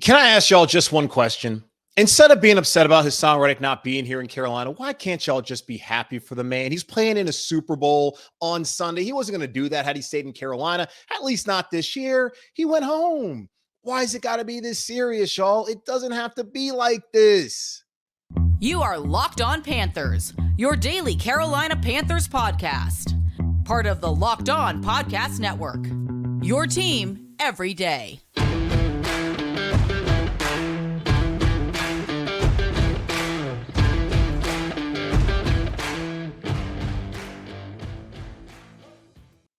Can I ask y'all just one question? Instead of being upset about Haason Reddick not being here in Carolina, why can't y'all just be happy for the man? He's playing in a Super Bowl on Sunday. He wasn't going to do that had he stayed in Carolina, at least not this year. He went home. Why has it got to be this serious, y'all? It doesn't have to be like this. You are Locked On Panthers, your daily Carolina Panthers podcast. Part of the Locked On Podcast Network. Your team every day.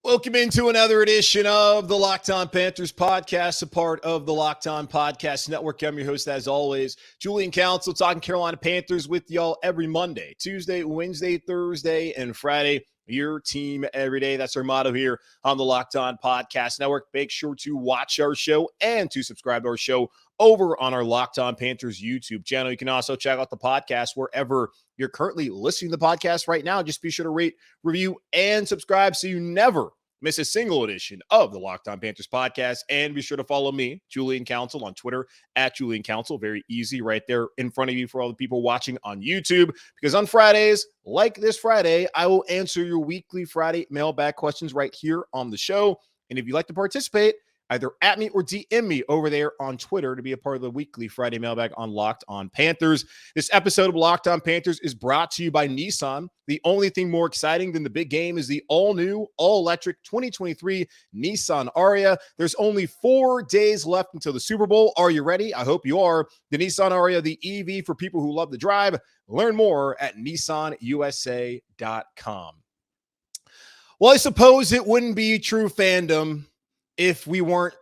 Welcome into another edition of the Locked On Panthers podcast, a part of the Locked On Podcast Network. I'm your host, as always, Julian Council, talking Carolina Panthers with y'all every Monday, Tuesday, Wednesday, Thursday, and Friday. Your team every day. That's our motto here on the Locked On Podcast Network. Make sure to watch our show and to subscribe to our show over on our Locked On Panthers YouTube channel. You can also check out the podcast wherever you're currently listening to the podcast right now. Just be sure to rate, review, and subscribe so you never miss a single edition of the Locked On Panthers podcast. And be sure to follow me, Julian Council, on Twitter at Julian Council. Very easy right there in front of you for all the people watching on YouTube. Because on Fridays, like this Friday, I will answer your weekly Friday mailbag questions right here on the show. And if you'd like to participate, either at me or DM me over there on Twitter to be a part of the weekly Friday mailbag on Locked On Panthers. This episode of Locked On Panthers is brought to you by Nissan. The only thing more exciting than the big game is the all-new, all-electric 2023 Nissan Ariya. There's only 4 days left until the Super Bowl. Are you ready? I hope you are. The Nissan Ariya, the EV for people who love to drive. Learn more at nissanusa.com. Well, I suppose it wouldn't be true fandom if we weren't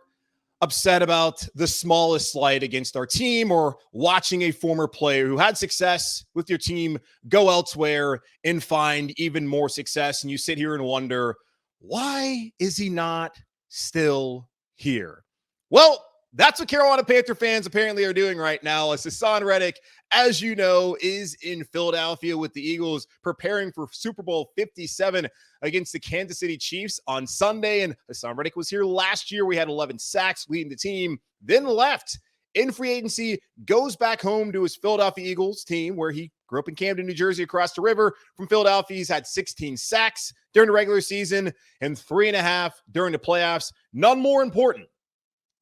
upset about the smallest slight against our team or watching a former player who had success with your team go elsewhere and find even more success. And you sit here and wonder, why is he not still here? Well, that's what Carolina Panther fans apparently are doing right now, as Haason Reddick, as you know, is in Philadelphia with the Eagles preparing for Super Bowl 57 against the Kansas City Chiefs on Sunday. And Haason Reddick was here last year. We had 11 sacks leading the team, then left in free agency, goes back home to his Philadelphia Eagles team where he grew up in Camden, New Jersey, across the river from Philadelphia. He's had 16 sacks during the regular season and 3.5 during the playoffs. None more important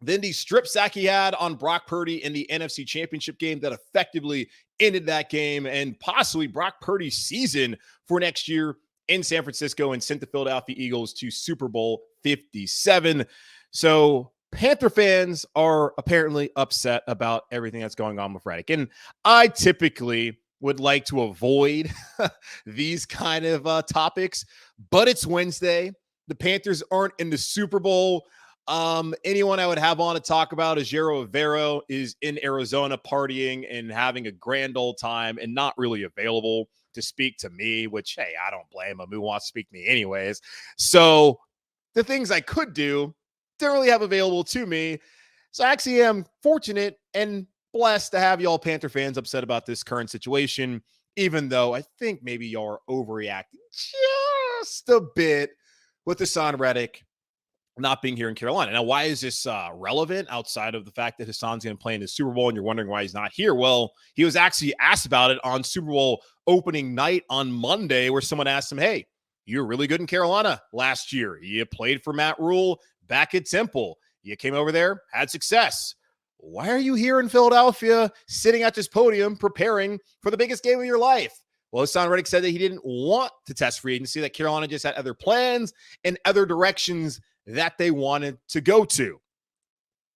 than the strip sack he had on Brock Purdy in the NFC Championship game that effectively ended that game and possibly Brock Purdy's season for next year in San Francisco and sent the Philadelphia Eagles to Super Bowl 57. So Panther fans are apparently upset about everything that's going on with Reddick. And I typically would like to avoid these kind of topics, but it's Wednesday. The Panthers aren't in the Super Bowl. Anyone I would have on to talk about is Jero Rivero is in Arizona partying and having a grand old time and not really available to speak to me, which, hey, I don't blame him. Who wants to speak to me anyways? So the things I could do don't really have available to me. So I actually am fortunate and blessed to have y'all Panther fans upset about this current situation, even though I think maybe y'all are overreacting just a bit with Haason Reddick not being here in Carolina. Now, why is this relevant outside of the fact that Haason's going to play in the Super Bowl and you're wondering why he's not here? Well, he was actually asked about it on Super Bowl opening night on Monday, where someone asked him, hey, you were really good in Carolina last year. You played for Matt Rule back at Temple. You came over there, had success. Why are you here in Philadelphia sitting at this podium preparing for the biggest game of your life? Well, Haason Reddick said that he didn't want to test free agency, that Carolina just had other plans and other directions that they wanted to go to,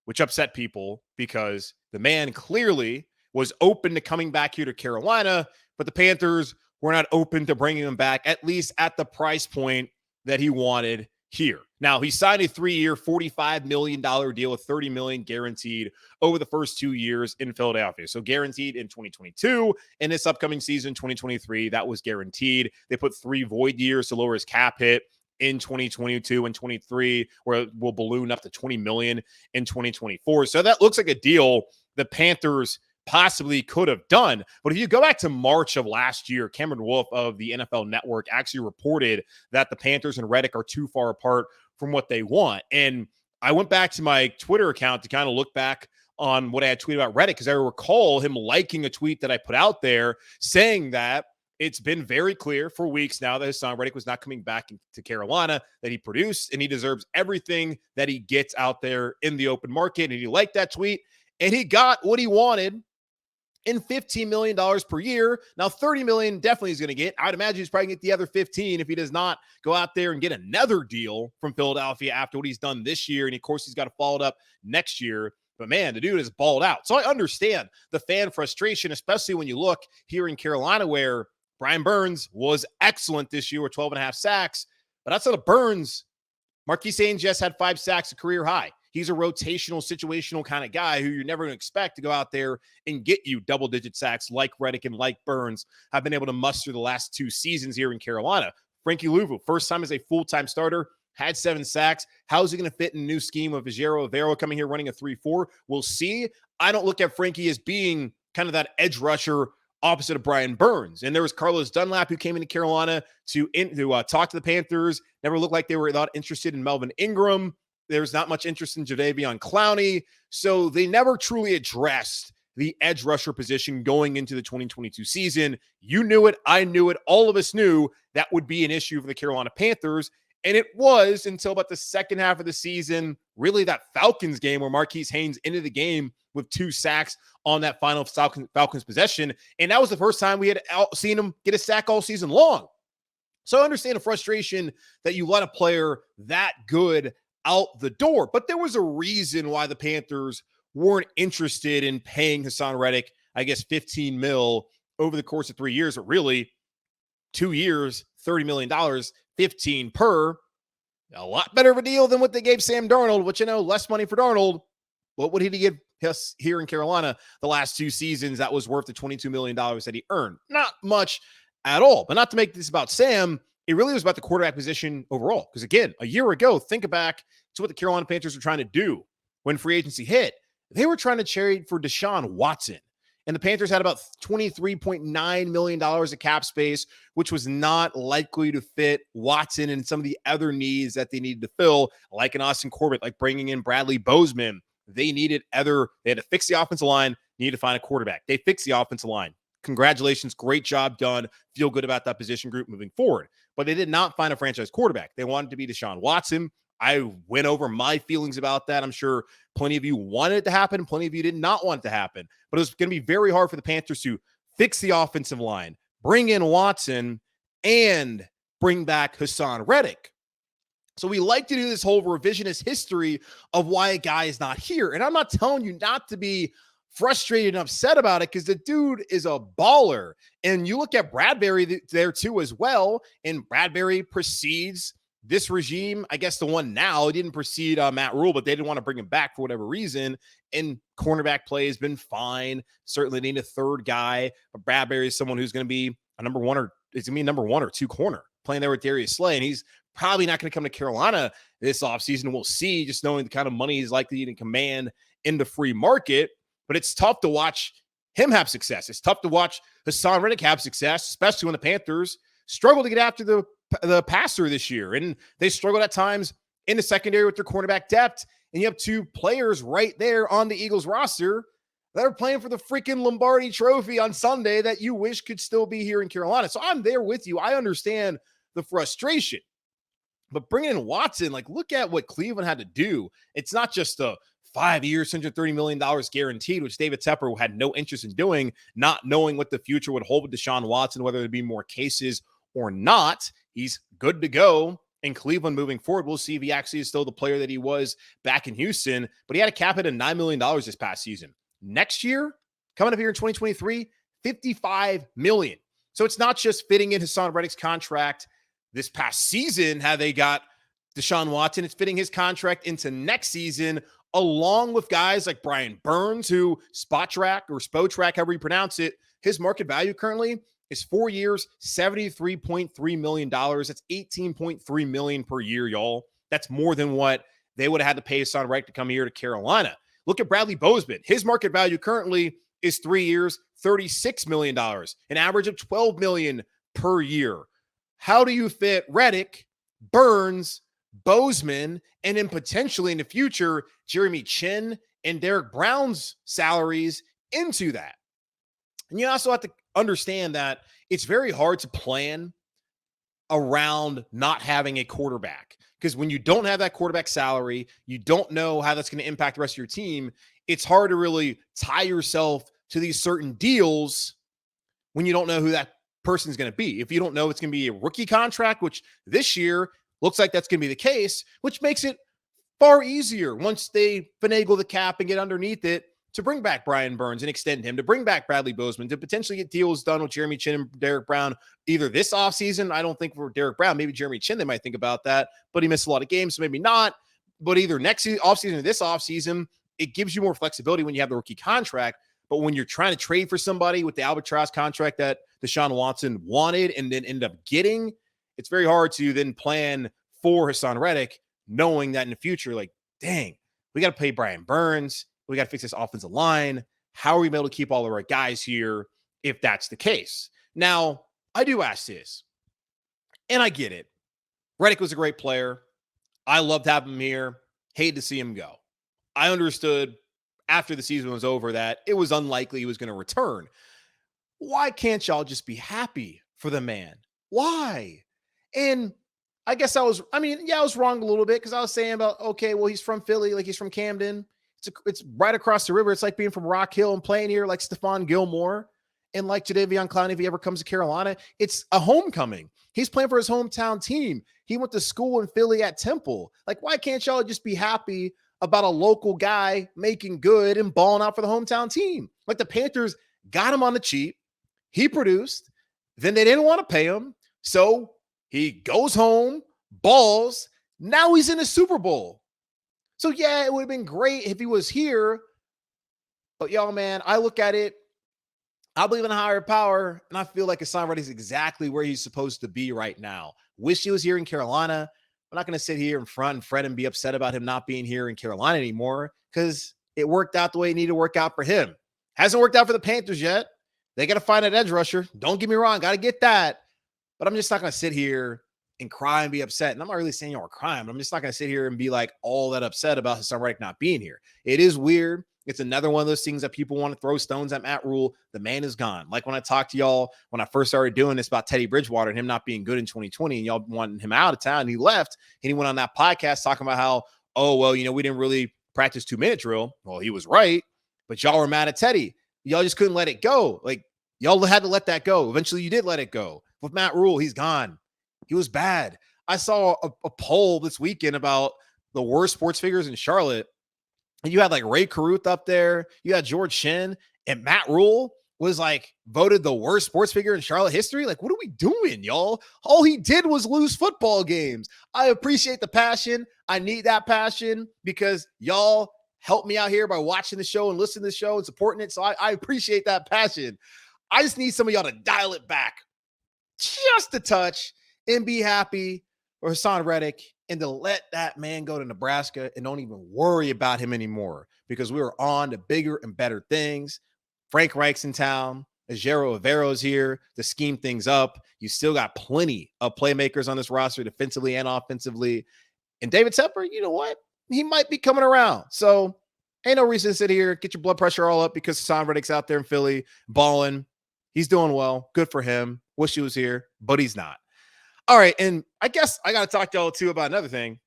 which upset people because the man clearly was open to coming back here to Carolina, but the Panthers were not open to bringing him back, at least at the price point that he wanted here. Now, he signed a 3-year, $45 million deal with $30 million guaranteed over the first 2 years in Philadelphia. So guaranteed in 2022, and this upcoming season, 2023, that was guaranteed. They put 3 void years to lower his cap hit in 2022 and 23, where it will balloon up to $20 million in 2024. So that looks like a deal the Panthers possibly could have done. But if you go back to March of last year, Cameron Wolfe of the NFL Network actually reported that the Panthers and Reddick are too far apart from what they want. And I went back to my Twitter account to kind of look back on what I had tweeted about Reddick, because I recall him liking a tweet that I put out there saying that it's been very clear for weeks now that Haason Reddick was not coming back to Carolina, that he produced and he deserves everything that he gets out there in the open market. And he liked that tweet and he got what he wanted in $15 million per year. Now, $30 million definitely is going to get. I'd imagine he's probably going to get the other 15 if he does not go out there and get another deal from Philadelphia after what he's done this year. And of course, he's got to follow it up next year. But man, the dude is balled out. So I understand the fan frustration, especially when you look here in Carolina where Brian Burns was excellent this year with 12.5 sacks. But outside of Burns, Marquise Haynes just had 5 sacks, a career high. He's a rotational, situational kind of guy who you're never going to expect to go out there and get you double-digit sacks like Reddick and like Burns have been able to muster the last 2 seasons here in Carolina. Frankie Louvu, first time as a full-time starter, had 7 sacks. How's he going to fit in a new scheme of Vajero Avero coming here running a 3-4? We'll see. I don't look at Frankie as being kind of that edge rusher opposite of Brian Burns. And there was Carlos Dunlap who came into Carolina to talk to the Panthers. Never looked like they were not interested in Melvin Ingram. There's not much interest in Jadeveon Clowney. So they never truly addressed the edge rusher position going into the 2022 season. You knew it. I knew it. All of us knew that would be an issue for the Carolina Panthers. And it was until about the second half of the season, really that Falcons game where Marquise Haynes ended the game with 2 sacks on that final Falcons possession. And that was the first time we had seen him get a sack all season long. So I understand the frustration that you let a player that good out the door. But there was a reason why the Panthers weren't interested in paying Haason Reddick, I guess, $15 million over the course of 3 years, but really 2 years, $30 million, 15 per. A lot better of a deal than what they gave Sam Darnold, which, less money for Darnold. What would he give us here in Carolina the last 2 seasons that was worth the $22 million that he earned? Not much at all. But not to make this about Sam, it really was about the quarterback position overall. Because again, a year ago, think back to what the Carolina Panthers were trying to do when free agency hit. They were trying to trade for Deshaun Watson. And the Panthers had about $23.9 million of cap space, which was not likely to fit Watson and some of the other needs that they needed to fill, like an Austin Corbett, like bringing in Bradley Bozeman. They had to fix the offensive line, needed to find a quarterback. They fixed the offensive line. Congratulations. Great job done. Feel good about that position group moving forward. But they did not find a franchise quarterback. They wanted to be Deshaun Watson. I went over my feelings about that. I'm sure plenty of you wanted it to happen. Plenty of you did not want it to happen. But it was going to be very hard for the Panthers to fix the offensive line, bring in Watson, and bring back Haason Reddick. So we like to do this whole revisionist history of why a guy is not here. And I'm not telling you not to be frustrated and upset about it, because the dude is a baller. And you look at Bradbury there too as well. And Bradbury precedes this regime, I guess the one now, didn't precede Matt Rule, but they didn't want to bring him back for whatever reason. And cornerback play has been fine. Certainly need a third guy. But Bradbury is someone who's going to be a number 1 or 2 corner playing there with Darius Slay. And he's probably not going to come to Carolina this offseason. We'll see, just knowing the kind of money he's likely to command in the free market. But it's tough to watch him have success. It's tough to watch Haason Reddick have success, especially when the Panthers struggle to get after the passer this year. And they struggled at times in the secondary with their cornerback depth. And you have 2 players right there on the Eagles roster that are playing for the freaking Lombardi Trophy on Sunday that you wish could still be here in Carolina. So I'm there with you. I understand the frustration. But bringing in Watson, look at what Cleveland had to do. It's not just a 5 years, $130 million guaranteed, which David Tepper had no interest in doing, not knowing what the future would hold with Deshaun Watson, whether there'd be more cases or not. He's good to go in Cleveland moving forward. We'll see if he actually is still the player that he was back in Houston, but he had a cap hit of $9 million this past season. Next year, coming up here in 2023, $55 million. So it's not just fitting in Haason Reddick's contract this past season, how they got Deshaun Watson. It's fitting his contract into next season, along with guys like Brian Burns, who Spotrac, however you pronounce it, his market value currently is 4 years, $73.3 million. That's $18.3 million per year, y'all. That's more than what they would have had to pay Haason Reddick to come here to Carolina. Look at Bradley Bozeman. His market value currently is 3 years, $36 million, an average of $12 million per year. How do you fit Reddick, Burns, Bozeman, and then potentially in the future, Jeremy Chin and Derek Brown's salaries into that. And you also have to understand that it's very hard to plan around not having a quarterback, because when you don't have that quarterback salary, you don't know how that's going to impact the rest of your team. It's hard to really tie yourself to these certain deals when you don't know who that person's going to be. If you don't know it's going to be a rookie contract, which this year looks like that's going to be the case, which makes it far easier once they finagle the cap and get underneath it to bring back Brian Burns and extend him, to bring back Bradley Bozeman, to potentially get deals done with Jeremy Chin and Derek Brown either this offseason. I don't think for Derek Brown, maybe Jeremy Chin, they might think about that, but he missed a lot of games, so maybe not. But either next offseason or this offseason, it gives you more flexibility when you have the rookie contract. But when you're trying to trade for somebody with the albatross contract that Deshaun Watson wanted and then end up getting, it's very hard to then plan for Haason Reddick, knowing that in the future, like, dang, we got to pay Brian Burns. We got to fix this offensive line. How are we able to keep all the right guys here if that's the case? Now, I do ask this, and I get it. Reddick was a great player. I loved having him here. Hated to see him go. I understood after the season was over that it was unlikely he was going to return. Why can't y'all just be happy for the man? Why? And I guess I was wrong a little bit, because I was saying about, okay, well, he's from Philly, like he's from Camden. It's right across the river. It's like being from Rock Hill and playing here like Stephon Gilmore and like Jadeveon Clowney if he ever comes to Carolina. It's a homecoming. He's playing for his hometown team. He went to school in Philly at Temple. Like, why can't y'all just be happy about a local guy making good and balling out for the hometown team? Like, the Panthers got him on the cheap. He produced. Then they didn't want to pay him. So he goes home, balls. Now he's in the Super Bowl. So, yeah, it would have been great if he was here. But, y'all, man, I look at it. I believe in a higher power, and I feel like Haason Reddick is exactly where he's supposed to be right now. Wish he was here in Carolina. I'm not going to sit here in front and fret and be upset about him not being here in Carolina anymore, because it worked out the way it needed to work out for him. Hasn't worked out for the Panthers yet. They got to find an edge rusher. Don't get me wrong. Got to get that. But I'm just not going to sit here and cry and be upset. And I'm not really saying y'all are crying, but I'm just not going to sit here and be like all that upset about Haason Reddick not being here. It is weird. It's another one of those things that people want to throw stones at Matt Rule. The man is gone. Like when I talked to y'all, when I first started doing this about Teddy Bridgewater and him not being good in 2020, and y'all wanting him out of town, and he left, and he went on that podcast talking about how, oh, well, we didn't really practice 2-minute drill. Well, he was right, but y'all were mad at Teddy. Y'all just couldn't let it go. Like, y'all had to let that go. Eventually, you did let it go. With Matt Rule, he's gone. He was bad. I saw a poll this weekend about the worst sports figures in Charlotte. And you had like Ray Caruth up there. You had George Shin, and Matt Rule was like voted the worst sports figure in Charlotte history. Like, what are we doing, y'all? All he did was lose football games. I appreciate the passion. I need that passion because y'all help me out here by watching the show and listening to the show and supporting it. So I appreciate that passion. I just need some of y'all to dial it back just a touch and be happy for Haason Reddick, and to let that man go to Nebraska and don't even worry about him anymore, because we are on to bigger and better things. Frank Reich's in town. Ajero Avero's here to scheme things up. You still got plenty of playmakers on this roster, defensively and offensively. And David Tepper, you know what? He might be coming around. So ain't no reason to sit here, get your blood pressure all up because Haason Reddick's out there in Philly balling. He's doing well. Good for him. Wish he was here, but he's not. All right, and I guess I got to talk to y'all, too, about another thing.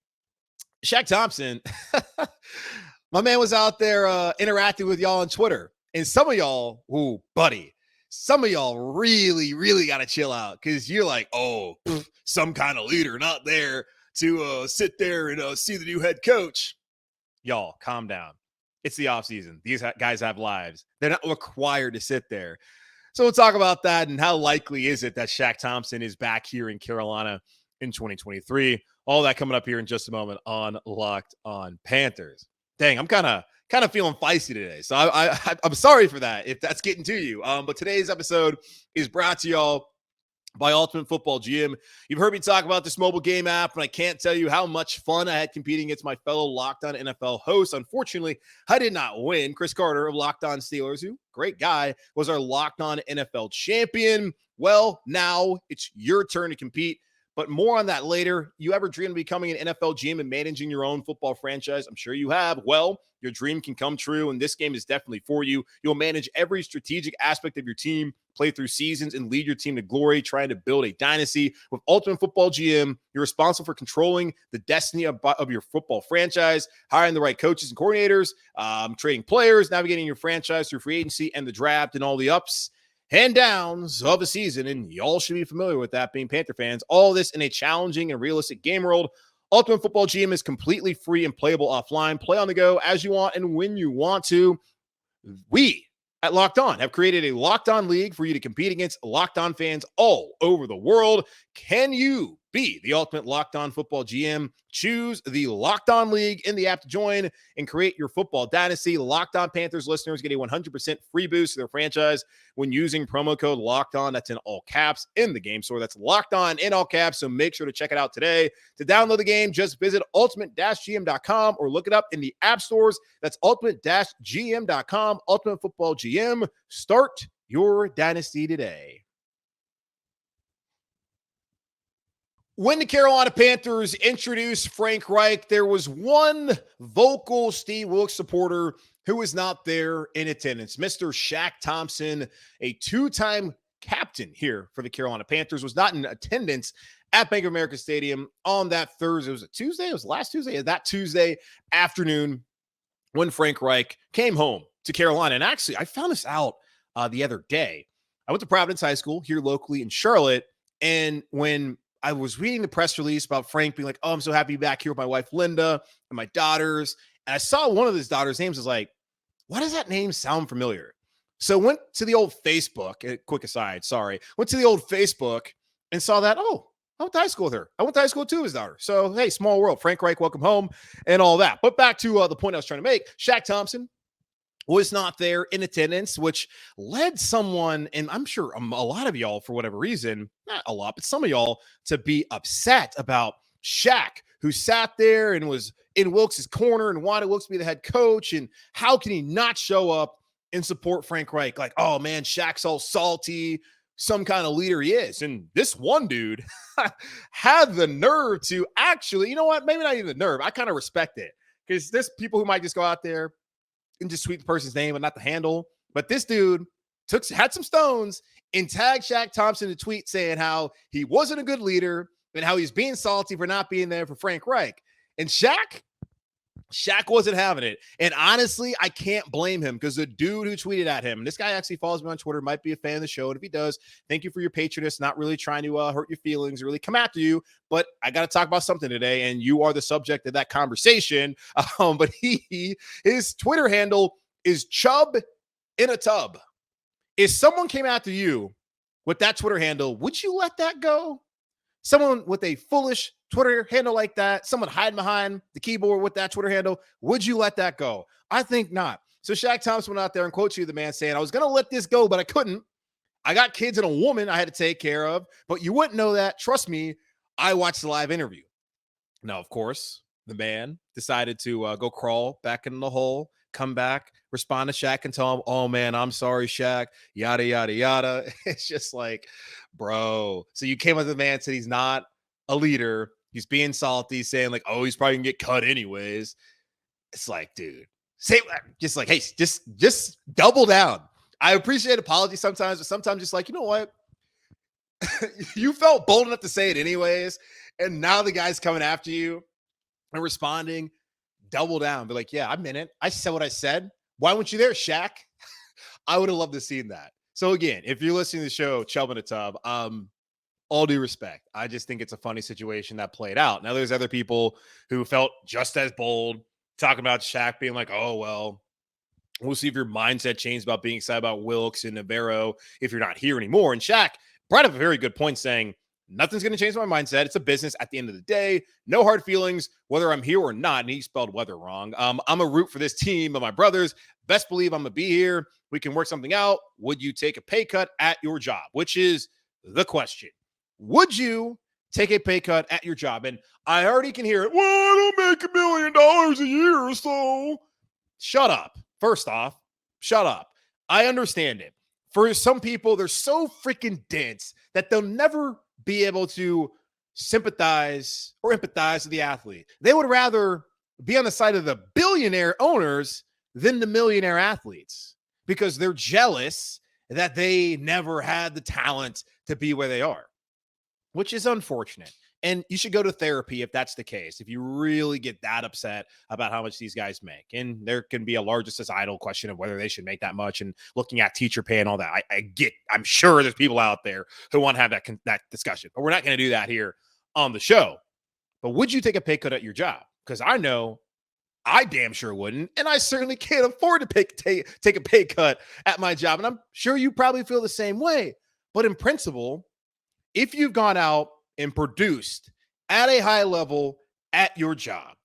Shaq Thompson, my man was out there interacting with y'all on Twitter. And some of y'all, some of y'all really, really got to chill out, because you're like, some kind of leader not there to sit there and see the new head coach. Y'all, calm down. It's the offseason. These guys have lives. They're not required to sit there. So we'll talk about that, and how likely is it that Shaq Thompson is back here in Carolina in 2023. All that coming up here in just a moment on Locked On Panthers. Dang, I'm kind of feeling feisty today. So I'm sorry for that if that's getting to you. But today's episode is brought to y'all by Ultimate Football GM. You've heard me talk about this mobile game app, and I can't tell you how much fun I had competing against my fellow Locked On NFL hosts. Unfortunately, I did not win. Chris Carter of Locked On Steelers, who, great guy, was our Locked On NFL champion. Well, now it's your turn to compete. but more on that later. You ever dream of becoming an NFL GM and managing your own football franchise? I'm sure you have. Well, your dream can come true, and this game is definitely for you. You'll manage every strategic aspect of your team, play through seasons, and lead your team to glory, trying to build a dynasty. With Ultimate Football GM, you're responsible for controlling the destiny of your football franchise, hiring the right coaches and coordinators, trading players, navigating your franchise through free agency and the draft, and all the ups and downs of a season. And y'all should be familiar with that, being Panther fans. All this in a challenging and realistic game world. Ultimate Football GM is completely free and playable offline. Play on the go as you want and when you want to. We at Locked On have created a Locked On League for you to compete against Locked On fans all over the world. Can you be the ultimate Locked On Football GM? Choose the Locked On League in the app to join and create your football dynasty. Locked On Panthers listeners get a 100% free boost to their franchise when using promo code Locked On. That's in all caps in the game store. That's Locked On in all caps, so make sure to check it out today. To download the game, just visit ultimate-gm.com or look it up in the app stores. That's ultimate-gm.com. Ultimate Football GM. Start your dynasty today. When the Carolina Panthers introduced Frank Reich, there was one vocal Steve Wilks supporter who was not there in attendance. Mr. Shaq Thompson, a two-time captain here for the Carolina Panthers, was not in attendance at Bank of America Stadium on that Thursday. Was it Tuesday? It was last Tuesday? That Tuesday afternoon when Frank Reich came home to Carolina. And actually, I found this out the other day. I went to Providence High School here locally in Charlotte, and when I was reading the press release about Frank being like, oh, I'm so happy to be back here with my wife, Linda, and my daughters. And I saw one of his daughters' names. I was like, why does that name sound familiar? So went to the old Facebook, quick aside, sorry. Went to the old Facebook and saw that, oh, I went to high school with her. I went to high school too, his daughter. So, hey, small world. Frank Reich, welcome home and all that. But back to the point I was trying to make. Shaq Thompson was not there in attendance, which led someone, and I'm sure a lot of y'all, for whatever reason, not a lot, but some of y'all, to be upset about Shaq, who sat there and was in Wilks' corner and wanted Wilks to be the head coach. And how can he not show up and support Frank Reich? Like, oh man, Shaq's all salty, some kind of leader he is. And this one dude had the nerve to actually, you know what? Maybe not even the nerve. I kind of respect it, because there's people who might just go out there and just tweet the person's name and not the handle. But this dude had some stones and tagged Shaq Thompson in a tweet saying how he wasn't a good leader and how he's being salty for not being there for Frank Reich. And Shaq wasn't having it. And honestly, I can't blame him, because the dude who tweeted at him, and this guy actually follows me on Twitter, might be a fan of the show. And if he does, thank you for your patronage, not really trying to hurt your feelings or really come after you. But I got to talk about something today, and you are the subject of that conversation. But his Twitter handle is Chubb in a Tub. If someone came after you with that Twitter handle, would you let that go? Someone with a foolish Twitter handle like that, someone hiding behind the keyboard with that Twitter handle, would you let that go? I think not. So Shaq Thompson went out there and quotes you, the man, saying, I was going to let this go, but I couldn't. I got kids and a woman I had to take care of, but you wouldn't know that. Trust me, I watched the live interview. Now, of course, the man decided to go crawl back in the hole, come back, respond to Shaq and tell him, oh man, I'm sorry, Shaq, yada, yada, yada. It's just like, bro. So you came with the man, said he's not a leader. He's being salty, saying like, oh, he's probably gonna get cut anyways. It's like, dude, say just like, hey, just double down. I appreciate apologies sometimes, but sometimes just like, you know what? You felt bold enough to say it anyways, and now the guy's coming after you and responding. Double down. Be like, yeah, I meant it. I said what I said. Why weren't you there, Shaq? I would have loved to see that. So again, if you're listening to the show, Chubb in a Tub, all due respect, I just think it's a funny situation that played out. Now, there's other people who felt just as bold, talking about Shaq being like, oh, well, we'll see if your mindset changed about being excited about Wilks and Navarro if you're not here anymore. And Shaq brought up a very good point, saying, nothing's going to change my mindset. It's a business at the end of the day. No hard feelings, whether I'm here or not. And he spelled weather wrong. I'm a root for this team, but my brothers, best believe I'm going to be here. We can work something out. Would you take a pay cut at your job? Which is the question. Would you take a pay cut at your job? And I already can hear it. Well, I don't make $1 million a year, so shut up. First off, shut up. I understand it. For some people, they're so freaking dense that they'll never be able to sympathize or empathize with the athlete. They would rather be on the side of the billionaire owners than the millionaire athletes because they're jealous that they never had the talent to be where they are, which is unfortunate. And you should go to therapy if that's the case, if you really get that upset about how much these guys make. And there can be a larger societal question of whether they should make that much and looking at teacher pay and all that. I'm sure there's people out there who want to have that discussion, but we're not going to do that here on the show. But would you take a pay cut at your job? Because I know I damn sure wouldn't. And I certainly can't afford to take a pay cut at my job. And I'm sure you probably feel the same way. But in principle, if you've gone out and produced at a high level at your job,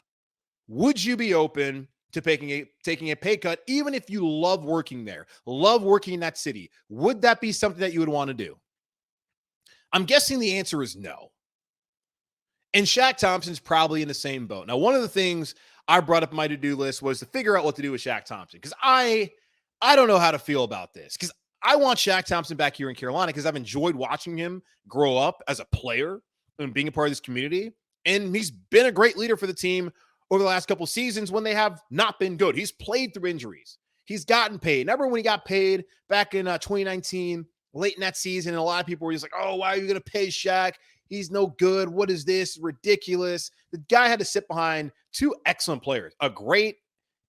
would you be open to taking a pay cut, even if you love working there, love working in that city? Would that be something that you would want to do? I'm guessing the answer is no. And Shaq Thompson's probably in the same boat. Now, one of the things I brought up on my to-do list was to figure out what to do with Shaq Thompson, because I don't know how to feel about this, because I want Shaq Thompson back here in Carolina because I've enjoyed watching him grow up as a player and being a part of this community. And he's been a great leader for the team over the last couple of seasons when they have not been good. He's played through injuries. He's gotten paid. Remember when he got paid back in 2019, late in that season, and a lot of people were just like, oh, why are you going to pay Shaq? He's no good. What is this? Ridiculous. The guy had to sit behind two excellent players, a great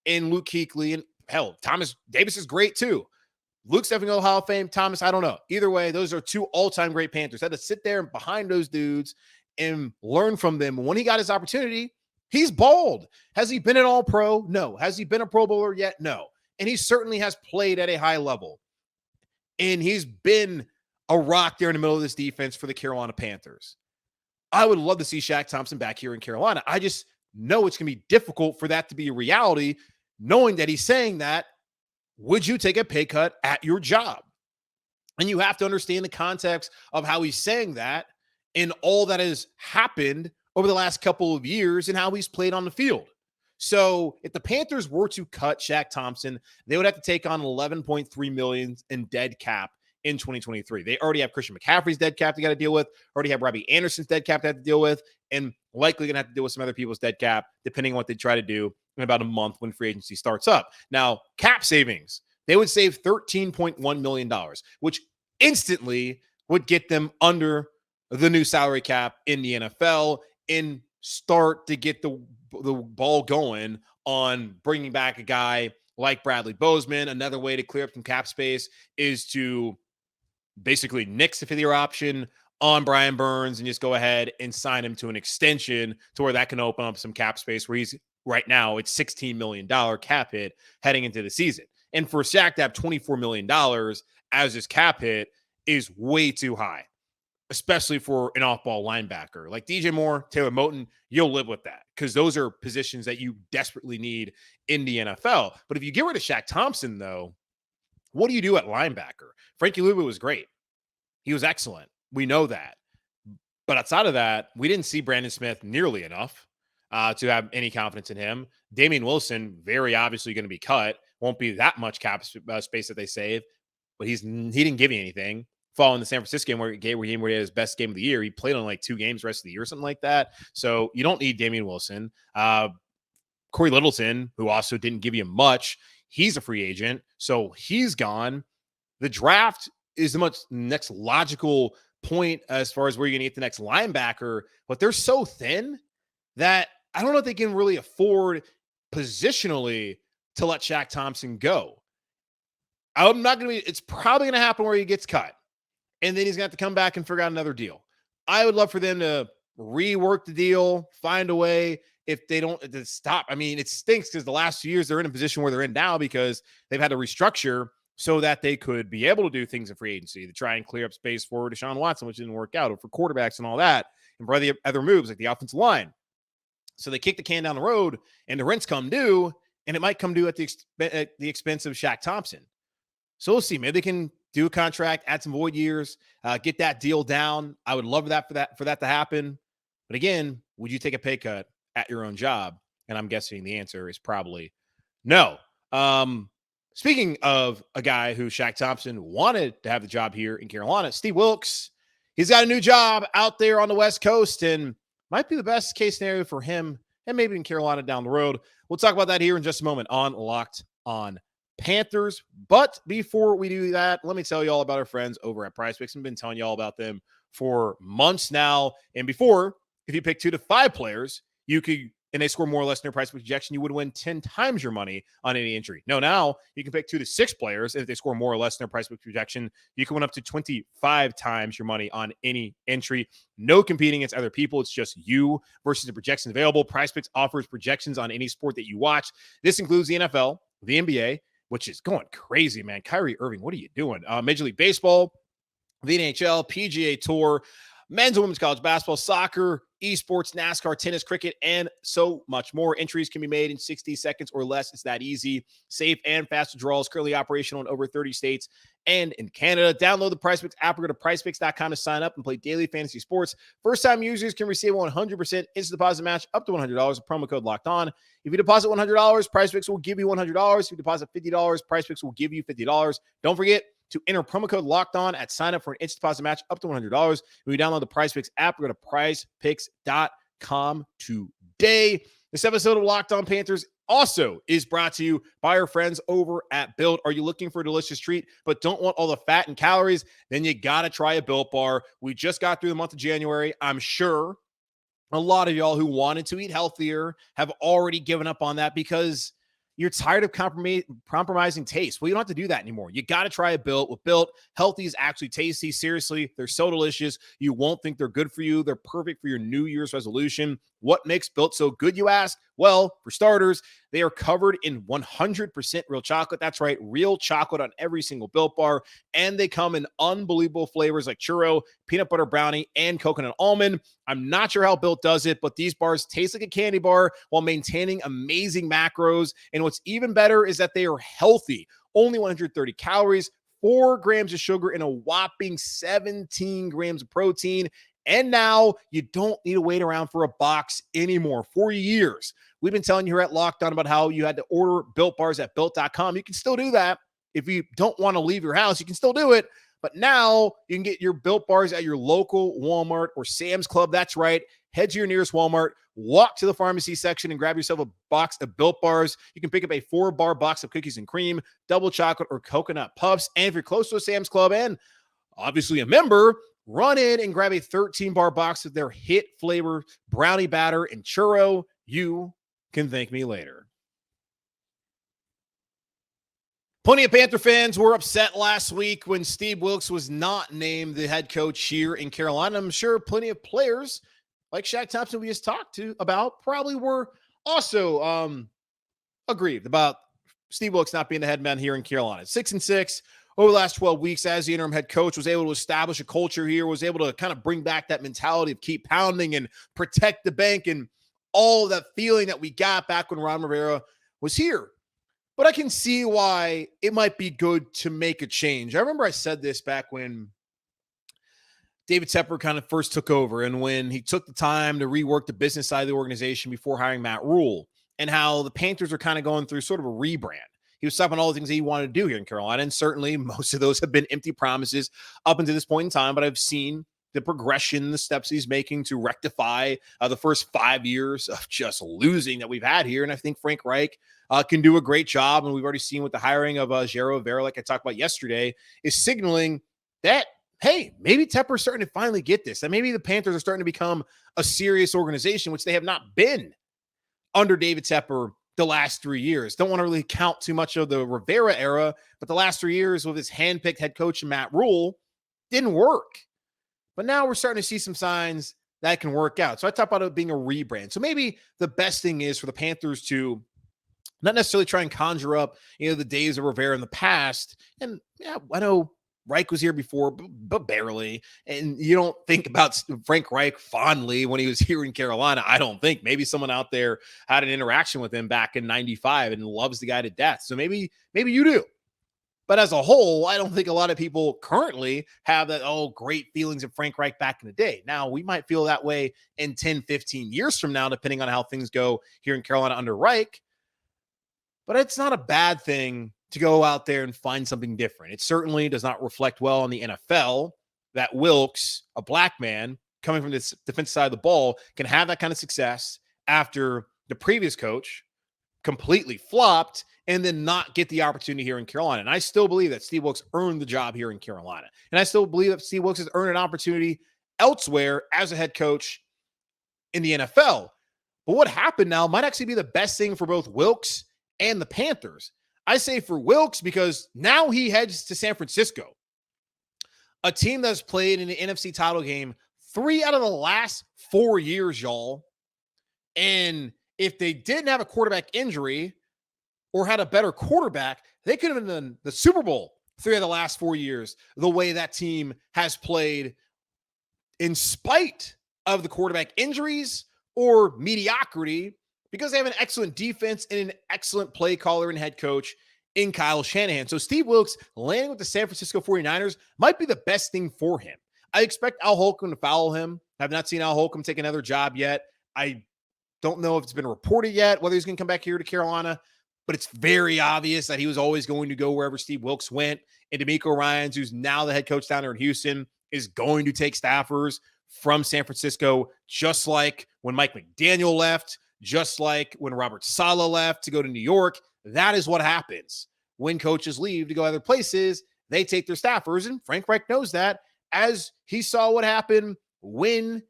in Luke Kuechly, and hell, Thomas Davis is great too. Luke's definitely going to Hall of Fame. Thomas, I don't know. Either way, those are two all-time great Panthers. Had to sit there behind those dudes and learn from them. When he got his opportunity, he's balled. Has he been an all-pro? No. Has he been a Pro Bowler yet? No. And he certainly has played at a high level. And he's been a rock there in the middle of this defense for the Carolina Panthers. I would love to see Shaq Thompson back here in Carolina. I just know it's going to be difficult for that to be a reality, knowing that he's saying that. Would you take a pay cut at your job? And you have to understand the context of how he's saying that and all that has happened over the last couple of years and how he's played on the field. So if the Panthers were to cut Shaq Thompson, they would have to take on $11.3 million in dead cap in 2023. They already have Christian McCaffrey's dead cap they got to deal with, already have Robbie Anderson's dead cap they have to deal with, and likely going to have to deal with some other people's dead cap, depending on what they try to do in about a month when free agency starts up. Now, cap savings, they would save $13.1 million, which instantly would get them under the new salary cap in the NFL and start to get the ball going on bringing back a guy like Bradley Bozeman. Another way to clear up some cap space is to basically nix the fifth-year option on Brian Burns and just go ahead and sign him to an extension to where that can open up some cap space where he's right now it's $16 million cap hit heading into the season. And for Shaq to have $24 million as his cap hit is way too high, especially for an off-ball linebacker. Like DJ Moore, Taylor Moton, you'll live with that because those are positions that you desperately need in the NFL. But if you get rid of Shaq Thompson, though, what do you do at linebacker? Frankie Luvu was great. He was excellent. We know that. But outside of that, we didn't see Brandon Smith nearly enough to have any confidence in him. Damian Wilson, very obviously going to be cut. Won't be that much cap space that they save, but he didn't give you anything. Following the San Francisco game where he had his best game of the year, he played on like 2 games the rest of the year or something like that. So you don't need Damian Wilson. Corey Littleton, who also didn't give you much, he's a free agent, so he's gone. The draft is the next logical point as far as where you're going to get the next linebacker, but they're so thin that I don't know if they can really afford positionally to let Shaq Thompson go. It's probably going to happen where he gets cut. And then he's going to have to come back and figure out another deal. I would love for them to rework the deal, find a way if they don't to stop. I mean, it stinks because the last few years they're in a position where they're in now because they've had to restructure so that they could be able to do things in free agency to try and clear up space for Deshaun Watson, which didn't work out, or for quarterbacks and all that, and for the other moves like the offensive line. So they kick the can down the road and the rents come due, and it might come due at the expense of Shaq Thompson. So we'll see. Maybe they can do a contract, add some void years, get that deal down. I would love that for that to happen. But again, would you take a pay cut at your own job? And I'm guessing the answer is probably no. Speaking of a guy who Shaq Thompson wanted to have the job here in Carolina, Steve Wilks, he's got a new job out there on the West Coast and might be the best case scenario for him and maybe in Carolina down the road. We'll talk about that here in just a moment on Locked On Panthers. But before we do that, let me tell you all about our friends over at PrizePicks. I've been telling you all about them for months now. And before, if you pick 2 to 5 players, you could, and they score more or less in their price projection, you would win 10 times your money on any entry. No, now you can pick 2 to 6 players. And if they score more or less in their price projection, you can win up to 25 times your money on any entry. No competing against other people. It's just you versus the projections available. PrizePicks offers projections on any sport that you watch. This includes the NFL, the NBA, which is going crazy, man. Kyrie Irving, what are you doing? Major League Baseball, the NHL, PGA Tour, men's and women's college basketball, soccer, esports, NASCAR, tennis, cricket, and so much more. Entries can be made in 60 seconds or less. It's that easy. Safe and fast withdrawals, currently operational in over 30 states and in Canada. Download the PrizePicks app or go to PrizePicks.com to sign up and play daily fantasy sports. First-time users can receive a 100% instant deposit match up to $100 with promo code Locked On. If you deposit $100, PrizePicks will give you $100. If you deposit $50, PrizePicks will give you $50. Don't forget to enter promo code Locked On at sign up for an instant deposit match up to $100. When you download the PrizePicks app, go to prizepicks.com today. This episode of Locked On Panthers also is brought to you by our friends over at Built. Are you looking for a delicious treat but don't want all the fat and calories? Then you got to try a Built Bar. We just got through the month of January. I'm sure a lot of y'all who wanted to eat healthier have already given up on that because you're tired of compromising taste. Well, you don't have to do that anymore. You got to try a Built. With Built, healthy is actually tasty. Seriously, they're so delicious. You won't think they're good for you. They're perfect for your New Year's resolution. What makes Built so good, you ask? Well, for starters, they are covered in 100% real chocolate. That's right, real chocolate on every single Built Bar. And they come in unbelievable flavors like churro, peanut butter brownie, and coconut almond. I'm not sure how Built does it, but these bars taste like a candy bar while maintaining amazing macros. And what's even better is that they are healthy. Only 130 calories, 4 grams of sugar, and a whopping 17 grams of protein. And now you don't need to wait around for a box anymore. For years, we've been telling you here at Locked On about how you had to order Built Bars at Built.com. You can still do that. If you don't want to leave your house, you can still do it. But now you can get your Built Bars at your local Walmart or Sam's Club. That's right. Head to your nearest Walmart, walk to the pharmacy section and grab yourself a box of Built Bars. You can pick up a 4-bar box of cookies and cream, double chocolate, or coconut puffs. And if you're close to a Sam's Club and obviously a member, run in and grab a 13-bar box of their hit flavor brownie batter and churro. You can thank me later. Plenty of Panther fans were upset last week when Steve Wilks was not named the head coach here in Carolina. I'm sure plenty of players like Shaq Thompson we just talked to about probably were also aggrieved about Steve Wilks not being the head man here in Carolina. 6-6 over the last 12 weeks as the interim head coach, was able to establish a culture here, was able to kind of bring back that mentality of keep pounding and protect the bank and all of that feeling that we got back when Ron Rivera was here. But I can see why it might be good to make a change. I remember I said this back when David Tepper kind of first took over and when he took the time to rework the business side of the organization before hiring Matt Rule, and how the Panthers are kind of going through sort of a rebrand. He was talking about all the things that he wanted to do here in Carolina, and certainly most of those have been empty promises up until this point in time, but I've seen the progression, the steps he's making to rectify the first 5 years of just losing that we've had here, and I think Frank Reich can do a great job, and we've already seen with the hiring of Jairo Rivera, like I talked about yesterday, is signaling that, hey, maybe Tepper's starting to finally get this, and maybe the Panthers are starting to become a serious organization, which they have not been under David Tepper the last 3 years. Don't want to really count too much of the Rivera era, but the last 3 years with his handpicked head coach Matt Rule didn't work. But now we're starting to see some signs that can work out. So I talk about it being a rebrand. So maybe the best thing is for the Panthers to not necessarily try and conjure up, the days of Rivera in the past. And yeah, I know Reich was here before, but barely. And you don't think about Frank Reich fondly when he was here in Carolina. I don't think. Maybe someone out there had an interaction with him back in 95 and loves the guy to death. So maybe you do. But as a whole, I don't think a lot of people currently have that, great feelings of Frank Reich back in the day. Now, we might feel that way in 10, 15 years from now, depending on how things go here in Carolina under Reich. But it's not a bad thing to go out there and find something different. It certainly does not reflect well on the NFL that Wilks, a black man coming from this defensive side of the ball, can have that kind of success after the previous coach completely flopped and then not get the opportunity here in Carolina. And I still believe that Steve Wilks earned the job here in Carolina. And I still believe that Steve Wilks has earned an opportunity elsewhere as a head coach in the NFL. But what happened now might actually be the best thing for both Wilks and the Panthers. I say for Wilks because now he heads to San Francisco, a team that's played in the NFC title game 3 out of the last 4 years, y'all. And if they didn't have a quarterback injury or had a better quarterback, they could have been in the Super Bowl 3 of the last 4 years, the way that team has played in spite of the quarterback injuries or mediocrity, because they have an excellent defense and an excellent play caller and head coach in Kyle Shanahan. So Steve Wilks landing with the San Francisco 49ers might be the best thing for him. I expect Al Holcomb to follow him. I have not seen Al Holcomb take another job yet. I don't know if it's been reported yet whether he's going to come back here to Carolina, but it's very obvious that he was always going to go wherever Steve Wilks went. And DeMeco Ryans, who's now the head coach down there in Houston, is going to take staffers from San Francisco, just like when Mike McDaniel left, just like when Robert Saleh left to go to New York. That is what happens when coaches leave to go other places. They take their staffers, and Frank Reich knows that, as he saw what happened when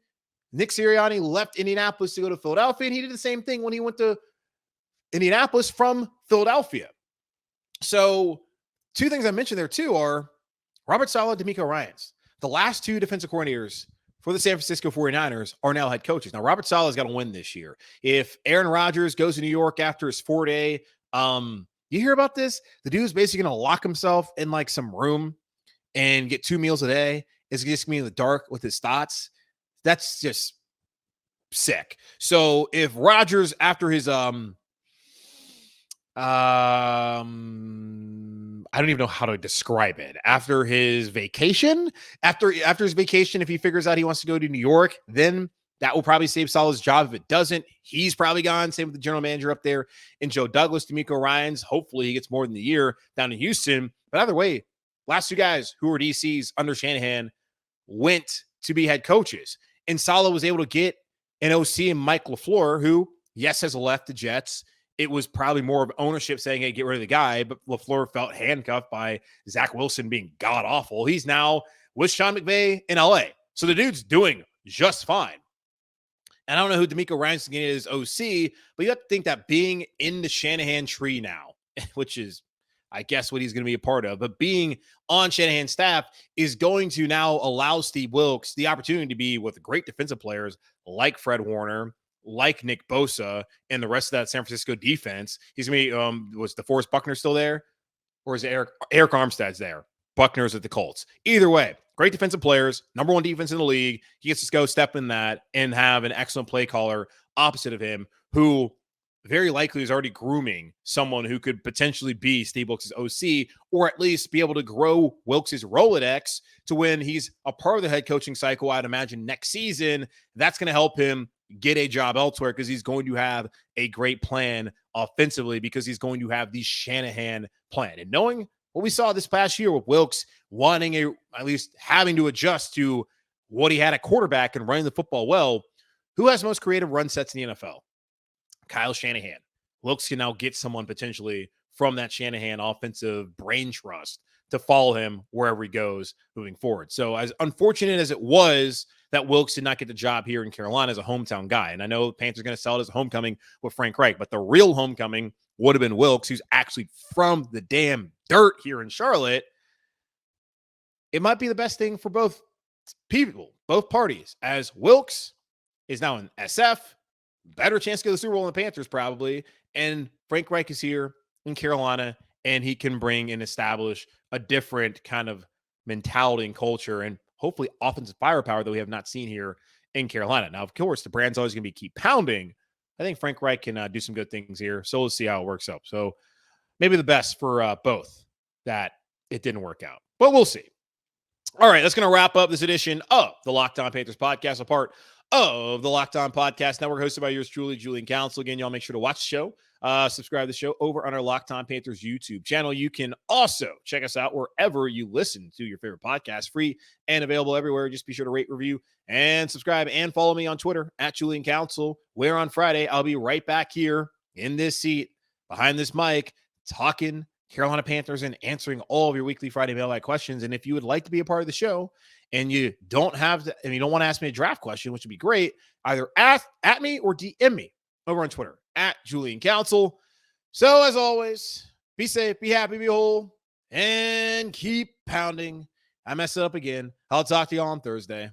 Nick Sirianni left Indianapolis to go to Philadelphia, and he did the same thing when he went to Indianapolis from Philadelphia. So 2 things I mentioned there too are Robert Saleh, DeMeco Ryans. The last 2 defensive coordinators for the San Francisco 49ers are now head coaches. Now, Robert Saleh's got to win this year. If Aaron Rodgers goes to New York after his 4-day, you hear about this? The dude's basically going to lock himself in like some room and get 2 meals a day. Is just going to be in the dark with his thoughts. That's just sick. So if Rodgers, after his I don't even know how to describe it. After his vacation, after his vacation, if he figures out he wants to go to New York, then that will probably save Saleh's job. If it doesn't, he's probably gone. Same with the general manager up there in Joe Douglas, DeMeco Ryans. Hopefully he gets more than the year down in Houston. But either way, last 2 guys who were DCs under Shanahan went to be head coaches. And Saleh was able to get an OC in Mike LaFleur, who, yes, has left the Jets. It was probably more of ownership saying, hey, get rid of the guy. But LaFleur felt handcuffed by Zach Wilson being god-awful. He's now with Sean McVay in LA. So the dude's doing just fine. And I don't know who DeMeco Ryans is OC, but you have to think that being in the Shanahan tree now, which is, I guess, what he's going to be a part of, but being on Shanahan's staff is going to now allow Steve Wilks the opportunity to be with great defensive players like Fred Warner, like Nick Bosa, and the rest of that San Francisco defense. He's going to be, was DeForest Buckner still there? Or is Eric Armstead's there? Buckner's at the Colts. Either way, great defensive players, number 1 defense in the league. He gets to go step in that and have an excellent play caller opposite of him, who very likely is already grooming someone who could potentially be Steve Wilks' OC, or at least be able to grow Wilks' Rolodex to when he's a part of the head coaching cycle. I'd imagine next season, that's going to help him get a job elsewhere, because he's going to have a great plan offensively, because he's going to have the Shanahan plan. And knowing what we saw this past year with Wilks wanting at least having to adjust to what he had at quarterback and running the football well, who has most creative run sets in the NFL? Kyle Shanahan. Wilks can now get someone potentially from that Shanahan offensive brain trust to follow him wherever he goes moving forward. So as unfortunate as it was that Wilks did not get the job here in Carolina as a hometown guy, and I know the Panthers are going to sell it as a homecoming with Frank Reich, but the real homecoming would have been Wilks, who's actually from the damn dirt here in Charlotte. It might be the best thing for both people, both parties, as Wilks is now in SF, better chance to go to the Super Bowl than the Panthers probably, and Frank Reich is here in Carolina, and he can bring and establish a different kind of mentality and culture, and hopefully offensive firepower that we have not seen here in Carolina. Now, of course, the brand's always going to be keep pounding. I think Frank Reich can do some good things here, so we'll see how it works out. So maybe the best for both that it didn't work out, but we'll see. All right, that's going to wrap up this edition of the Locked On Panthers podcast, a part of the Locked On Podcast Network, hosted by yours truly, Julian Council. Again, y'all make sure to watch the show Subscribe to the show over on our Locked On Panthers YouTube channel. You can also check us out wherever you listen to your favorite podcast, free and available everywhere. Just be sure to rate, review, and subscribe, and follow me on Twitter at Julian Council, where on Friday I'll be right back here in this seat behind this mic talking Carolina Panthers and answering all of your weekly Friday mailbag questions. And if you would like to be a part of the show and you don't have to, and you don't want to ask me a draft question, which would be great, either at me or DM me over on Twitter at Julian Council. So as always, be safe, be happy, be whole, and keep pounding. I messed it up again. I'll talk to you on Thursday.